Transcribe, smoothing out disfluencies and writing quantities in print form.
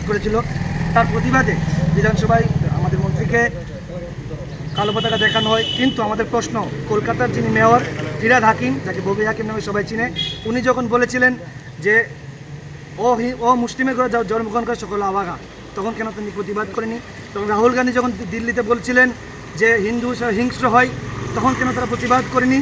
করেছিল, তার প্রতিবাদে বিধানসভায় আমাদের মন্ত্রীকে কালো পতাকা দেখানো হয়। কিন্তু আমাদের প্রশ্ন, কলকাতার যিনি মেয়র ফিরহাদ হাকিম, যাকে ববি হাকিম নামে সবাই চিনে, উনি যখন বলেছিলেন যে ও মুসলিমের ঘরে জন্মগ্রহণ করে সকল আবাগা, তখন কেন তিনি প্রতিবাদ করেনি? তখন রাহুল গান্ধী যখন দিল্লিতে বলছিলেন যে হিন্দু হিংস্র হয়, তখন কেন তারা প্রতিবাদ করেনি?